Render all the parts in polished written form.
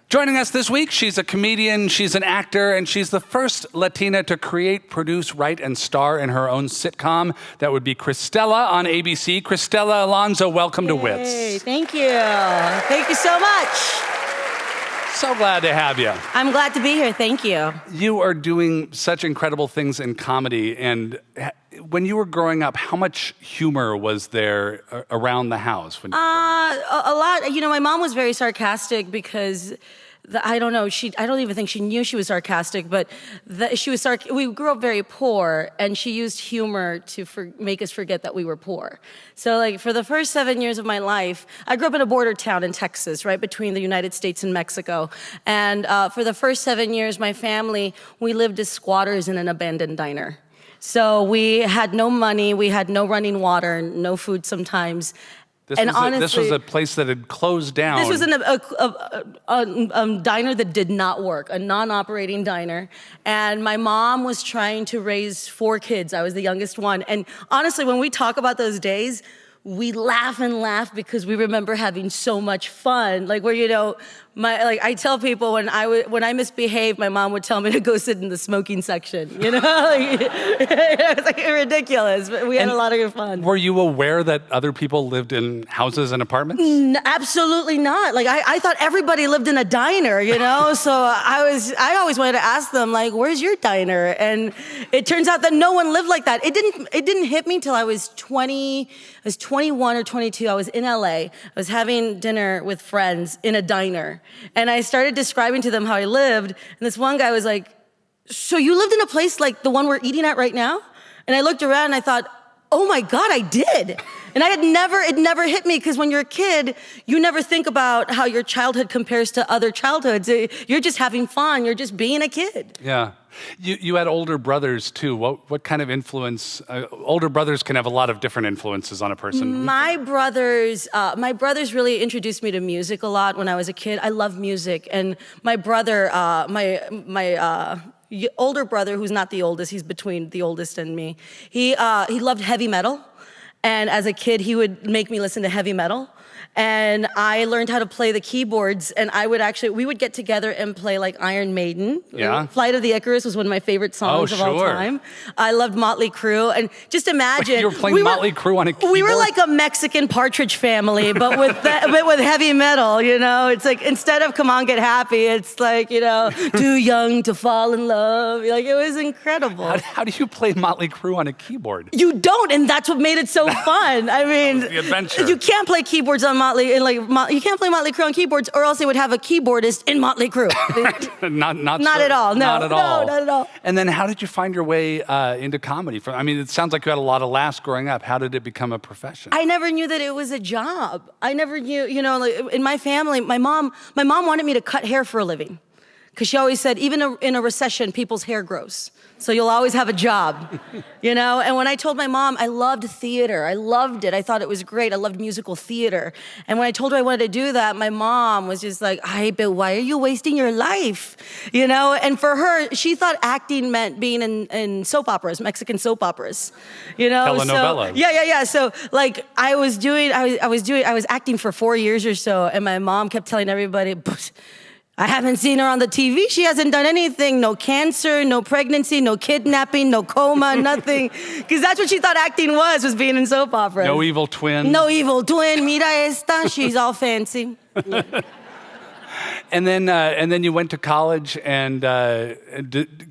Joining us this week, she's a comedian, she's an actor, and she's the first Latina to create, produce, write, and star in her own sitcom. That would be Cristela on ABC. Cristela Alonzo, welcome to Wits. Hey, thank you. Thank you so much. So glad to have you. I'm glad to be here. Thank you. You are doing such incredible things in comedy, and when you were growing up, how much humor was there around the house? A lot. You know, my mom was very sarcastic because I don't know. I don't even think she knew she was sarcastic, but we grew up very poor, and she used humor to make us forget that we were poor. So, like, for the first 7 years of my life, I grew up in a border town in Texas, right between the United States and Mexico. And for the first 7 years, my family, we lived as squatters in an abandoned diner. So we had no money, we had no running water, no food sometimes. This was a place that had closed down. This was a diner that did not work, a non-operating diner. And my mom was trying to raise 4 kids. I was the youngest one. And honestly, when we talk about those days, we laugh and laugh because we remember having so much fun. Like, where, you know, I tell people when I misbehaved, my mom would tell me to go sit in the smoking section. You know, it's like ridiculous. But we had a lot of fun. Were you aware that other people lived in houses and apartments? Absolutely not. Like, I thought everybody lived in a diner. You know, so I always wanted to ask them, like, where's your diner? And it turns out that no one lived like that. It didn't hit me till I was 20. I was 21 or 22. I was in LA. I was having dinner with friends in a diner. And I started describing to them how I lived. And this one guy was like, so you lived in a place like the one we're eating at right now? And I looked around and I thought, oh my God, I did. And it never hit me, because when you're a kid, you never think about how your childhood compares to other childhoods. You're just having fun. You're just being a kid. Yeah. You had older brothers too. What kind of influence? Older brothers can have a lot of different influences on a person. My brothers really introduced me to music a lot when I was a kid. I love music, and my brother, my older brother, who's not the oldest, he's between the oldest and me. He loved heavy metal, and as a kid, he would make me listen to heavy metal. And I learned how to play the keyboards, and we would get together and play like Iron Maiden. Yeah. Flight of the Icarus was one of my favorite songs of all time. I loved Motley Crue, and just imagine. Wait, you were playing Motley Crue on a keyboard? We were like a Mexican Partridge Family, but with heavy metal, you know? It's like, instead of Come On Get Happy, it's like, you know, Too Young to Fall in Love. Like, it was incredible. How do you play Motley Crue on a keyboard? You don't, and that's what made it so fun. I mean, the adventure. You can't play keyboards on you can't play Motley Crue on keyboards, or else they would have a keyboardist in Motley Crue. Not at all. No, not at all. No, not at all. And then how did you find your way into comedy? I mean, it sounds like you had a lot of laughs growing up. How did it become a profession? I never knew that it was a job. I never knew, you know, like, in my family, my mom wanted me to cut hair for a living, because she always said, even in a recession, people's hair grows. So you'll always have a job, you know? And when I told my mom, I loved theater. I loved it. I thought it was great. I loved musical theater. And when I told her I wanted to do that, my mom was just like, but why are you wasting your life? You know? And for her, she thought acting meant being in soap operas, Mexican soap operas, you know? Telenovelas. So, yeah. So, like, I was acting for 4 years or so, and my mom kept telling everybody, I haven't seen her on the TV. She hasn't done anything. No cancer, no pregnancy, no kidnapping, no coma, nothing. Because that's what she thought acting was being in soap operas. No evil twin. No evil twin. Mira esta. She's all fancy. And then you went to college and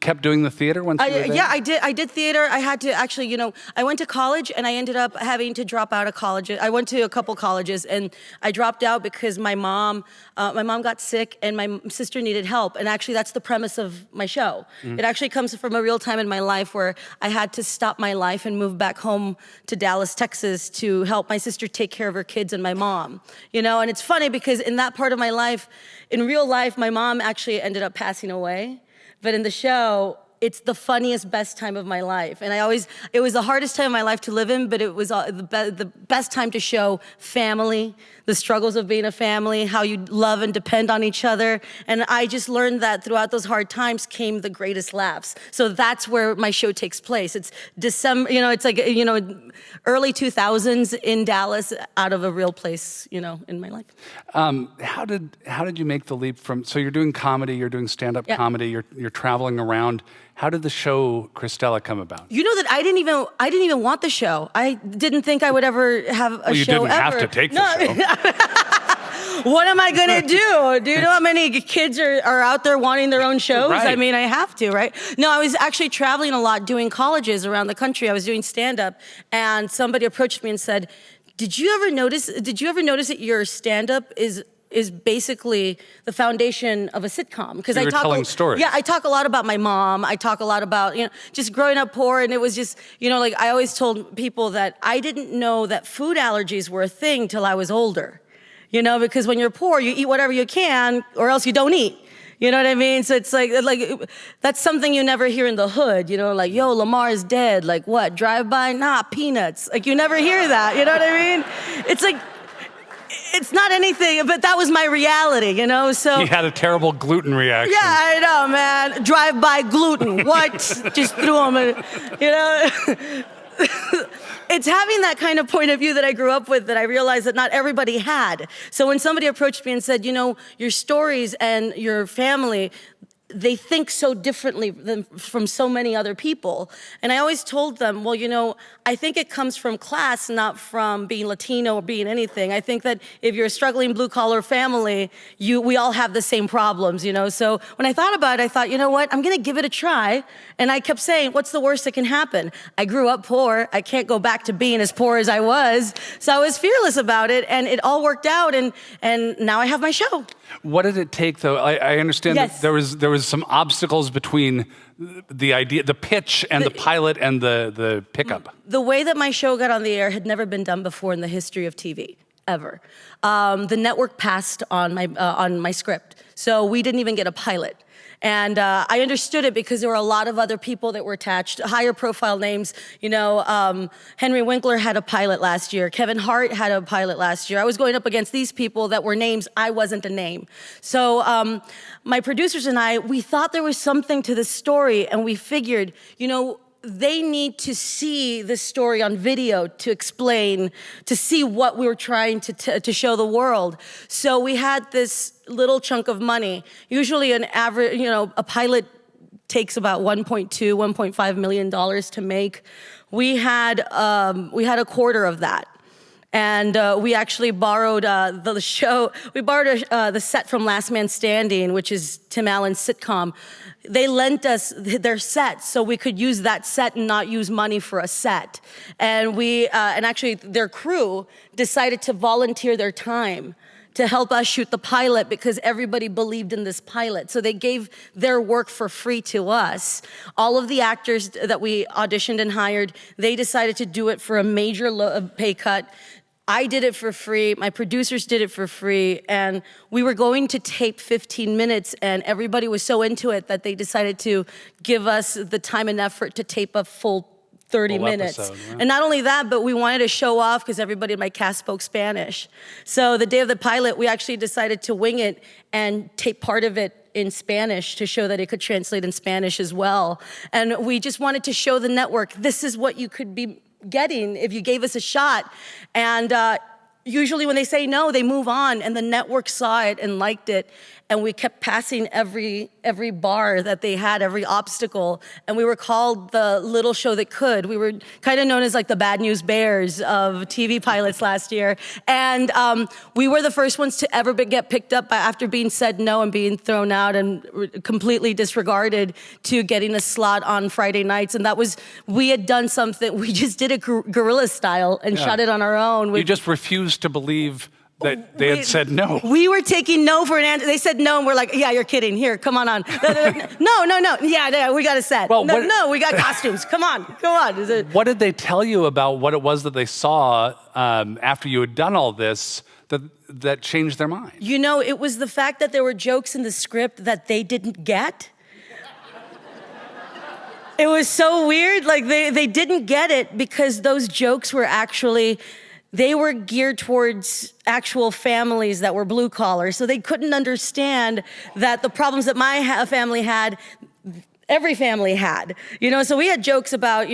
kept doing the theater once you were there? Yeah, I did theater. I had to actually, you know, I went to college and I ended up having to drop out of college. I went to a couple colleges and I dropped out because my mom got sick and my sister needed help. And actually, that's the premise of my show. Mm-hmm. It actually comes from a real time in my life where I had to stop my life and move back home to Dallas, Texas, to help my sister take care of her kids and my mom. You know, and it's funny because in that part of my life, in real life, my mom actually ended up passing away. But in the show, it's the funniest, best time of my life. And it was the hardest time of my life to live in, but it was the best time to show family, the struggles of being a family, how you love and depend on each other. And I just learned that throughout those hard times came the greatest laughs. So that's where my show takes place. It's December, it's like, early 2000s in Dallas, out of a real place, in my life. How did you make the leap from, so you're doing comedy, you're doing stand-up comedy, you're traveling around. How did the show Cristela come about? You know that I didn't even want the show. I didn't think I would ever have a show ever. You didn't have to take the show. What am I gonna do? Do you know how many kids are out there wanting their own shows? Right. I mean, I have to, right? No, I was actually traveling a lot, doing colleges around the country. I was doing stand-up, and somebody approached me and said, Did you ever notice that your stand-up is basically the foundation of a sitcom? Because you're telling stories. Yeah, I talk a lot about my mom. I talk a lot about, just growing up poor. And it was just, I always told people that I didn't know that food allergies were a thing till I was older. Because when you're poor, you eat whatever you can or else you don't eat. You know what I mean? So it's like that's something you never hear in the hood, like, yo, Lamar is dead. Like what? Drive-by? Nah, peanuts. Like you never hear that. You know what I mean? It's like, it's not anything, but that was my reality, so. He had a terrible gluten reaction. Yeah, I know, man. Drive-by gluten. What? Just threw him, It's having that kind of point of view that I grew up with that I realized that not everybody had. So when somebody approached me and said, your stories and your family, they think so differently than from so many other people. And I always told them, well, I think it comes from class, not from being Latino or being anything. I think that if you're a struggling blue-collar family, we all have the same problems, So when I thought about it, I thought, you know what? I'm going to give it a try. And I kept saying, what's the worst that can happen? I grew up poor. I can't go back to being as poor as I was. So I was fearless about it, and it all worked out, and now I have my show. What did it take, though? I understand that there was some obstacles between the idea, the pitch, and the pilot, and the pickup. The way that my show got on the air had never been done before in the history of TV, ever. The network passed on my script, so we didn't even get a pilot. And I understood it because there were a lot of other people that were attached, higher profile names. Henry Winkler had a pilot last year. Kevin Hart had a pilot last year. I was going up against these people that were names. I wasn't a name. So my producers and we thought there was something to the story, and we figured, they need to see this story on video to explain, to see what we were trying to show the world. So we had this little chunk of money. Usually an average, a pilot takes about $1.5 million to make. We had a quarter of that. And we actually borrowed the show. We borrowed the set from Last Man Standing, which is Tim Allen's sitcom. They lent us their set so we could use that set and not use money for a set. And and actually their crew decided to volunteer their time to help us shoot the pilot because everybody believed in this pilot. So they gave their work for free to us. All of the actors that we auditioned and hired, they decided to do it for a major pay cut. I did it for free, my producers did it for free, and we were going to tape 15 minutes, and everybody was so into it that they decided to give us the time and effort to tape a full 30 minutes. Episode, right? And not only that, but we wanted to show off because everybody in my cast spoke Spanish. So the day of the pilot, we actually decided to wing it and tape part of it in Spanish to show that it could translate in Spanish as well. And we just wanted to show the network, this is what you could be getting if you gave us a shot. And usually when they say no, they move on, and the network saw it and liked it. And we kept passing every bar that they had, every obstacle. And we were called the little show that could. We were kind of known as like the Bad News Bears of TV pilots last year. And we were the first ones to ever get picked up after being said no and being thrown out and completely disregarded to getting a slot on Friday nights. And we had done something, we just did it guerrilla style and shot it on our own. You just refused to believe that they had said no. We were taking no for an answer. They said no, and we're like, yeah, you're kidding. Here, come on. No. Yeah, we got a set. Well, no, we got costumes. Come on. What did they tell you about what it was that they saw after you had done all this that changed their mind? It was the fact that there were jokes in the script that they didn't get. It was so weird. Like they didn't get it because those jokes were actually, they were geared towards actual families that were blue collar. So they couldn't understand that the problems that my family had, every family had, so we had jokes about,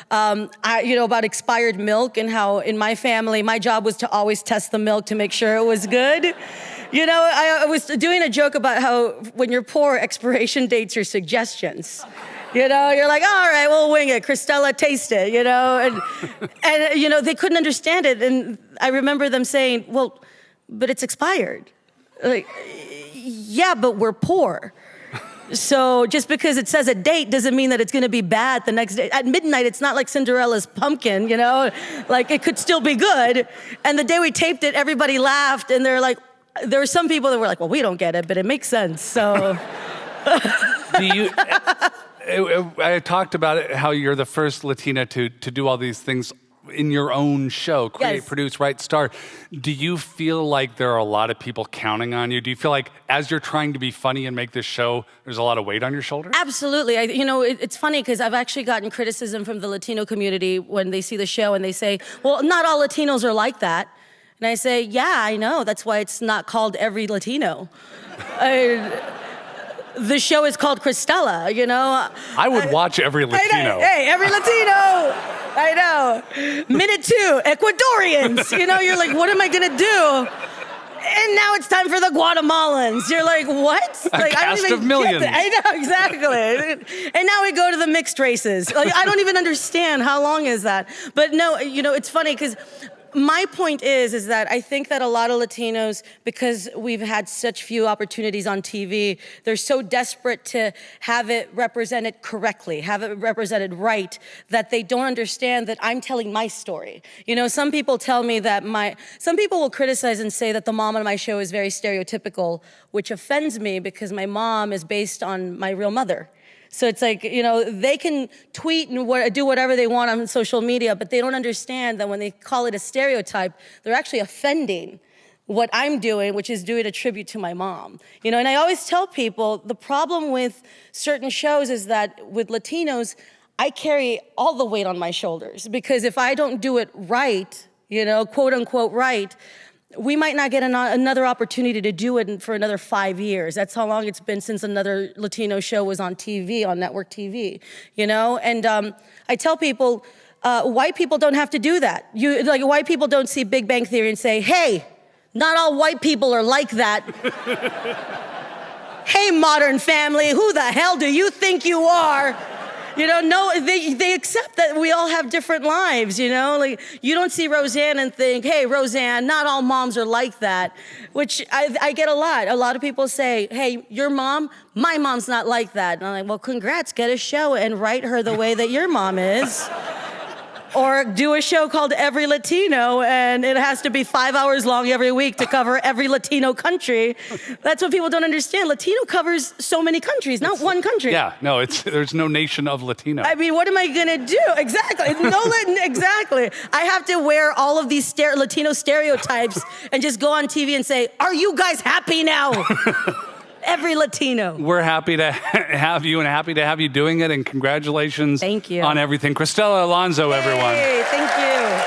about expired milk and how in my family, my job was to always test the milk to make sure it was good. I was doing a joke about how when you're poor, expiration dates are suggestions. You're like, all right, we'll wing it. Cristela, taste it, and they couldn't understand it. And I remember them saying, well, but it's expired. Like, yeah, but we're poor. So just because it says a date doesn't mean that it's going to be bad the next day. At midnight, it's not like Cinderella's pumpkin, like it could still be good. And the day we taped it, everybody laughed. And they're like, there were some people that were like, well, we don't get it, but it makes sense. So I talked about it, how you're the first Latina to do all these things in your own show, create, yes. produce, write, star. Do you feel like there are a lot of people counting on you? Do you feel like as you're trying to be funny and make this show, there's a lot of weight on your shoulders? Absolutely. It's funny because I've actually gotten criticism from the Latino community when they see the show and they say, well, not all Latinos are like that. And I say, yeah, I know. That's why it's not called Every Latino. The show is called Cristela, I would watch Every Latino. Hey, Every Latino. I know. Minute 2, Ecuadorians. You're like, what am I going to do? And now it's time for the Guatemalans. You're like, what? A cast of millions. I know, exactly. And now we go to the mixed races. Like, I don't even understand how long is that. But no, it's funny because my point is that I think that a lot of Latinos, because we've had such few opportunities on TV, they're so desperate to have it represented correctly, have it represented right, that they don't understand that I'm telling my story. Some people tell me that some people will criticize and say that the mom on my show is very stereotypical, which offends me because my mom is based on my real mother. So it's like, they can tweet and do whatever they want on social media, but they don't understand that when they call it a stereotype, they're actually offending what I'm doing, which is doing a tribute to my mom. And I always tell people the problem with certain shows is that with Latinos, I carry all the weight on my shoulders because if I don't do it right, quote unquote right, we might not get another opportunity to do it for another 5 years. That's how long it's been since another Latino show was on TV, on network TV, And I tell people, white people don't have to do that. White people don't see Big Bang Theory and say, hey, not all white people are like that. Hey, Modern Family, who the hell do you think you are? No, they accept that we all have different lives, Like, you don't see Roseanne and think, hey, Roseanne, not all moms are like that, which I get a lot. A lot of people say, hey, your mom, my mom's not like that. And I'm like, well, congrats, get a show and write her the way that your mom is. Or do a show called Every Latino, and it has to be 5 hours long every week to cover every Latino country. That's what people don't understand. Latino covers so many countries, not one country. Yeah, no, there's no nation of Latino. I mean, what am I gonna do? Exactly. Exactly. I have to wear all of these Latino stereotypes and just go on TV and say, "Are you guys happy now?" Every Latino. We're happy to have you and happy to have you doing it, and congratulations Thank you. on everything. Cristela Alonzo, everyone. Hey, thank you.